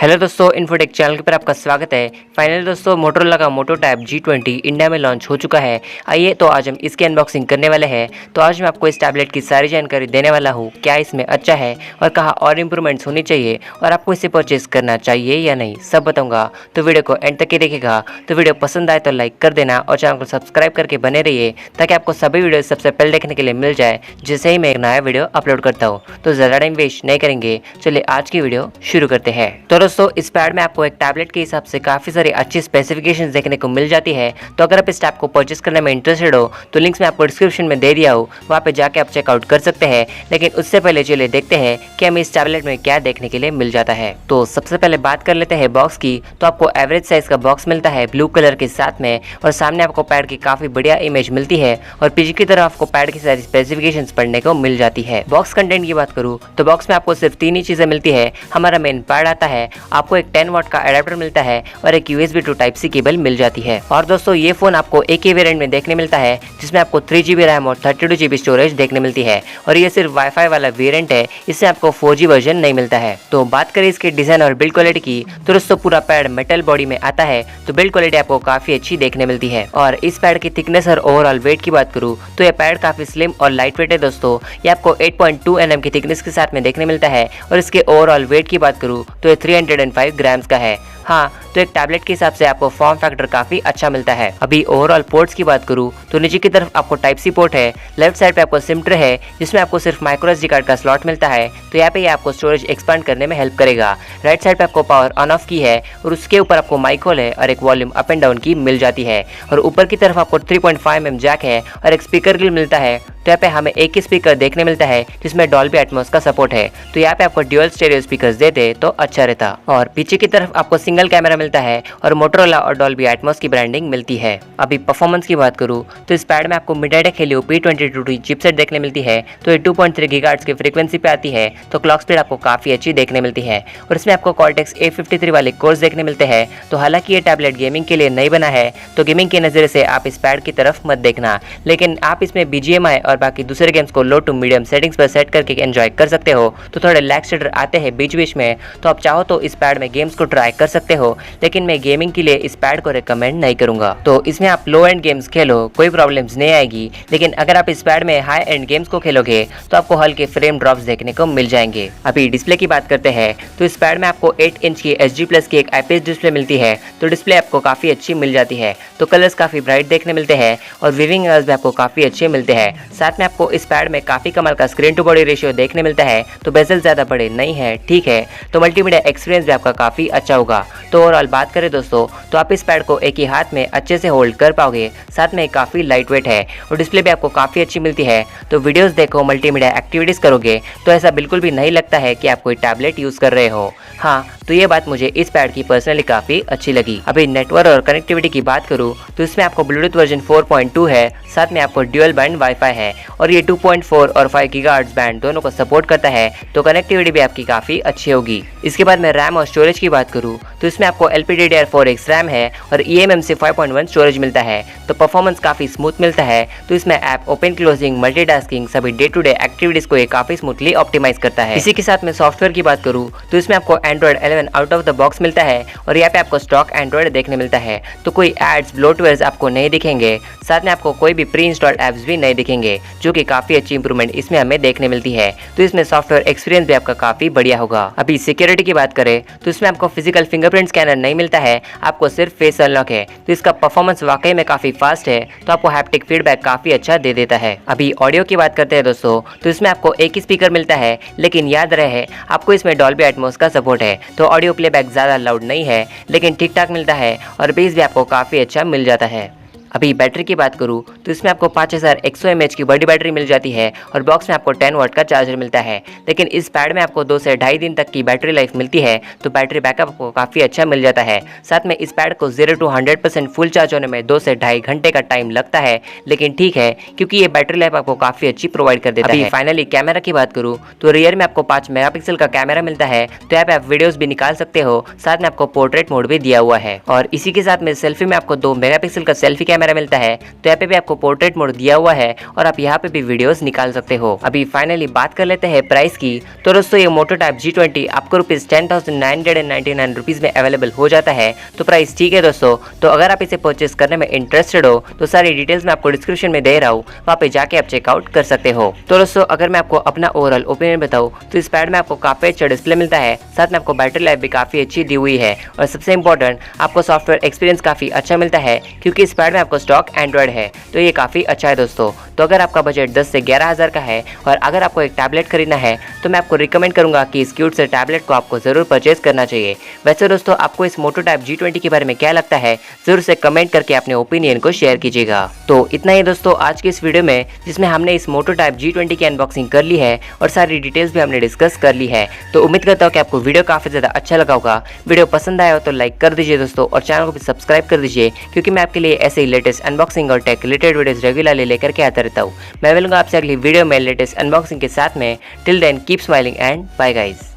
Hello दोस्तों, infotech channel के पर आपका स्वागत है। फाइनली दोस्तों मोटोरोला का मोटो टैब G20 इंडिया में लॉन्च हो चुका है। आइए तो आज हम इसकी अनबॉक्सिंग करने वाले हैं। तो आज मैं आपको इस टैबलेट की सारी जानकारी देने वाला हूँ, क्या इसमें अच्छा है और कहाँ और इम्प्रूवमेंट्स होनी चाहिए और आपको इसे परचेज करना चाहिए या नहीं, सब बताऊँगा। तो वीडियो को एंड तक ही देखेगा। तो वीडियो पसंद आए तो लाइक कर देना और चैनल को सब्सक्राइब करके बने रहिए ताकि आपको सभी वीडियो सबसे पहले देखने के लिए मिल जाए जैसे ही मैं एक नया वीडियो अपलोड करता हूँ। तो ज़्यादा टाइम वेस्ट नहीं करेंगे, चलिए आज की वीडियो शुरू करते हैं। तो दोस्तों इस पैड में आपको एक टैबलेट के हिसाब से काफी सारी अच्छी स्पेसिफिकेशंस देखने को मिल जाती है। तो अगर आप इस टैब को परचेस करने में इंटरेस्टेड हो तो लिंक्स मैं आपको डिस्क्रिप्शन में दे दिया हूँ, वहाँ पे जाके आप चेकआउट कर सकते हैं। लेकिन उससे पहले चलिए देखते हैं कि हमें इस टैबलेट में क्या देखने के लिए मिल जाता है। तो सबसे पहले बात कर लेते हैं बॉक्स की। तो आपको एवरेज साइज का बॉक्स मिलता है ब्लू कलर के साथ में और सामने आपको पैड की काफी बढ़िया इमेज मिलती है और पीछे की तरफ आपको पैड की सारी स्पेसिफिकेशंस पढ़ने को मिल जाती है। बॉक्स कंटेंट की बात करूँ तो बॉक्स में आपको सिर्फ 3 ही चीजें मिलती है। हमारा मेन पैड आता है, आपको एक 10 वाट का अडेप्टर मिलता है और एक USB to type C cable मिल जाती है। और दोस्तों ये फोन आपको एक ही वेरिएंट में देखने मिलता है जिसमें आपको 3GB रैम और 32GB स्टोरेज देखने मिलती है और ये सिर्फ वाईफाई वाला वेरिएंट है, इससे आपको 4G वर्जन नहीं मिलता है। तो बात करें इसके डिजाइन और बिल्ड क्वालिटी की तो दोस्तों पूरा पैड मेटल बॉडी में आता है, तो बिल्ड क्वालिटी आपको काफी अच्छी देखने मिलती है। और इस पैड की थिकनेस और ओवरऑल वेट की बात करूँ तो ये पैड काफी स्लिम और लाइट वेट है दोस्तों। ये आपको 8.2 mm की थिकनेस के साथ में देखने मिलता है और इसके ओवरऑल वेट की बात करूँ तो ये 305 ग्राम्स का है। हाँ, तो एक टैबलेट के हिसाब से आपको फॉर्म फैक्टर काफी अच्छा मिलता है। अभी ओवरऑल पोर्ट्स की बात करूँ तो नीचे की तरफ आपको टाइप सी पोर्ट है, लेफ्ट साइड पे आपको सिम ट्रे है जिसमें आपको सिर्फ माइक्रो SD कार्ड का स्लॉट मिलता है, तो यहाँ पे ये आपको स्टोरेज एक्सपांड करने में हेल्प करेगा। राइट साइड पे आपको पावर ऑन ऑफ की है और उसके ऊपर आपको माइक होल है और एक वॉल्यूम अप एंड डाउन की मिल जाती है। और ऊपर की तरफ आपको 3.5 mm जैक है और एक स्पीकर ग्रिल मिलता है। तो यहाँ पे हमें एक ही स्पीकर देखने मिलता है जिसमें डॉल्बी एटमॉस का सपोर्ट है, तो यहाँ पे आपको ड्यूअल स्टेरियो स्पीकर्स देते तो अच्छा रहता। और पीछे की तरफ आपको सिंगल कैमरा मिलता है और मोटोरोला और डॉल्बी एटमॉस की ब्रांडिंग मिलती है। अभी परफॉर्मेंस की बात करूँ तो इस पैड में आपको MediaTek Helio P22T चिपसेट देखने मिलती है, तो ये 2.3 GHz की फ्रीक्वेंसी पे आती है, तो क्लॉक स्पीड आपको काफी अच्छी देखने मिलती है। और इसमें आपको Cortex A53 वाले कोर्स देखने मिलते हैं। तो हालांकि ये टैबलेट गेमिंग के लिए नहीं बना है, तो गेमिंग के नजरिए से आप इस पैड की तरफ मत देखना, लेकिन आप इसमें BGMI और बाकी दूसरे गेम्स को लो टू मीडियम सेटिंग्स पर सेट करके एंजॉय कर सकते हो। तो थोड़े लैग शेडर आते हैं बीच बीच में, तो आप चाहो तो इस पैड में गेम्स को ट्राई कर सकते हो, लेकिन मैं गेमिंग के लिए इस पैड को रिकमेंड नहीं करूंगा। तो इसमें आप लो एंड गेम्स खेलो, कोई प्रॉब्लम्स नहीं आएगी, लेकिन अगर आप इस पैड में हाई एंड गेम्स को खेलोगे तो आपको हल्के फ्रेम ड्रॉप्स देखने को मिल जाएंगे। अभी डिस्प्ले की बात करते हैं तो इस पैड में आपको 8 इंच की HD+ की एक IPS डिस्प्ले मिलती है, तो डिस्प्ले आपको काफी अच्छी मिल जाती है। तो कलर्स काफी ब्राइट देखने मिलते हैं और विविंग एरर्स भी आपको काफी अच्छे मिलते हैं। साथ में आपको इस पैड में काफी कमाल का स्क्रीन टू बॉडी रेशियो देखने मिलता है, तो बेजल ज्यादा बड़े नहीं है, ठीक है। तो मल्टीमीडिया एक्सपीरियंस भी आपका काफी अच्छा होगा। तो ओवरऑल बात करें दोस्तों तो आप इस पैड को एक ही हाथ में अच्छे से होल्ड कर पाओगे, साथ में काफी लाइट वेट है और डिस्प्ले भी आपको काफी अच्छी मिलती है। तो वीडियोस देखो, मल्टीमीडिया एक्टिविटीज करोगे तो ऐसा बिल्कुल भी नहीं लगता है कि आप कोई टैबलेट यूज कर रहे हो। हाँ, तो ये बात मुझे इस पैड की पर्सनली काफी अच्छी लगी। अभी नेटवर्क और कनेक्टिविटी की बात करूँ तो इसमें आपको ब्लूटूथ वर्जन 4.2 है, साथ में आपको ड्यूअल बैंड वाईफाई है और ये 2.4 और 5 GHz बैंड दोनों को सपोर्ट करता है, तो कनेक्टिविटी भी आपकी काफी अच्छी होगी। इसके बाद मैं रैम और स्टोरेज की बात करूँ तो इसमें आपको LPDDR4X रैम है और eMMC 5.1 स्टोरेज मिलता है, तो परफॉर्मेंस काफी स्मूथ मिलता है। तो इसमें ऐप ओपन क्लोजिंग मल्टीटास्किंग सभी डे टू डे एक्टिविटीज को ये काफी स्मूथली ऑप्टिमाइज करता है। इसी के साथ में सॉफ्टवेयर की बात करूँ तो इसमें आपको Android 11 out of the box मिलता है और यहाँ पे आपको स्टॉक Android देखने मिलता है, तो कोई एड्स ब्लोटवेयर्स आपको नहीं दिखेंगे। साथ में आपको कोई भी प्री इंस्टॉल्ड एप्स भी नहीं दिखेंगे, जो कि काफी अच्छी इंप्रूवमेंट इसमें हमें देखने मिलती है। तो इसमें सॉफ्टवेयर एक्सपीरियंस भी आपका काफी बढ़िया होगा। अभी सिक्योरिटी की बात करें तो इसमें आपको फिजिकल फिंगरप्रिंट स्कैनर नहीं मिलता है, आपको सिर्फ फेस अनलॉक है। तो इसका परफॉर्मेंस वाकई में काफी फास्ट है, तो आपको हैप्टिक फीडबैक काफी अच्छा दे देता है। अभी ऑडियो की बात करते हैं दोस्तों तो इसमें आपको एक ही स्पीकर मिलता है, लेकिन याद रहे आपको इसमें डॉल्बी एटमॉस का सपोर्ट है, तो ऑडियो प्लेबैक ज्यादा लाउड नहीं है, लेकिन ठीक ठाक मिलता है और बेस भी आपको काफी अच्छा मिल जाता है। अभी बैटरी की बात करूँ तो इसमें आपको 5100 mAh की बड़ी बैटरी मिल जाती है और बॉक्स में आपको 10 वाट का चार्जर मिलता है, लेकिन इस पैड में आपको 2 से ढाई दिन तक की बैटरी लाइफ मिलती है, तो बैटरी बैकअप आपको काफ़ी अच्छा मिल जाता है। साथ में इस पैड को 0 to 100% फुल चार्ज होने में 2 से ढाई घंटे का टाइम लगता है, लेकिन ठीक है क्योंकि ये बैटरी लाइफ आपको काफ़ी अच्छी प्रोवाइड कर देता है। फाइनली कैमरा की बात करूँ तो रियर में आपको 5 मेगापिक्सल का कैमरा मिलता है, तो यहाँ पे आप वीडियोस भी निकाल सकते हो। साथ में आपको पोर्ट्रेट मोड भी दिया हुआ है और इसी के साथ में सेल्फी में आपको 2 मेगापिक्सल का सेल्फी कैमरा कैमरा मिलता है, तो यहाँ पे भी आपको पोर्ट्रेट मोड दिया हुआ है और आप यहाँ पे भी वीडियोस निकाल सकते हो। अभी फाइनली बात कर लेते हैं प्राइस की। तो दोस्तों ये मोटो टैब G20 आपको ₹10,999 रुपीज में अवेलेबल हो जाता है, तो प्राइस ठीक है दोस्तों। तो अगर आप इसे परचेस करने में इंटरेस्टेड हो तो सारी डिटेल्स मैं आपको डिस्क्रिप्शन में दे रहा हूँ, वहाँ पे जाके आप चेकआउट कर सकते हो। तो दोस्तों अगर मैं आपको अपना ओवरऑल ओपिनियन बताऊँ तो इस पैड में आपको काफी अच्छा डिस्प्ले मिलता है, साथ में आपको बैटरी लाइफ भी काफी अच्छी दी हुई है और सबसे इंपॉर्टेंट आपको सॉफ्टवेयर एक्सपीरियंस काफी अच्छा मिलता है, क्योंकि इस पैड में आपको स्टॉक एंड्रॉइड है, तो ये काफी अच्छा है दोस्तों। तो अगर आपका बजट 10 से 11,000 का है और अगर आपको एक टैबलेट खरीदना है तो मैं आपको रिकमेंड करूंगा कि इस क्यूट से टैबलेट को आपको जरूर परचेज करना चाहिए। वैसे दोस्तों आपको इस मोटो टैब G20 के बारे में क्या लगता है, जरूर से कमेंट करके अपने ओपिनियन को शेयर कीजिएगा। तो इतना ही दोस्तों आज की इस वीडियो में, जिसमें हमने इस मोटो टैब G20 की अनबॉक्सिंग कर ली है और सारी डिटेल्स भी हमने डिस्कस कर ली है। तो उम्मीद करता हूँ कि आपको वीडियो काफी ज्यादा अच्छा लगा होगा। वीडियो पसंद आया हो तो लाइक कर दीजिए दोस्तों और चैनल को भी सब्सक्राइब कर दीजिए, क्योंकि मैं आपके लिए ऐसे ही लेटेस्ट अनबॉक्सिंग और टेक रिलेटेड वीडियोस रेगुलरली लेकर के आता रहता हूँ। मैं मिलूंगा आपसे अगली वीडियो में लेटेस्ट अनबॉक्सिंग के साथ में। Till then keep smiling and bye guys.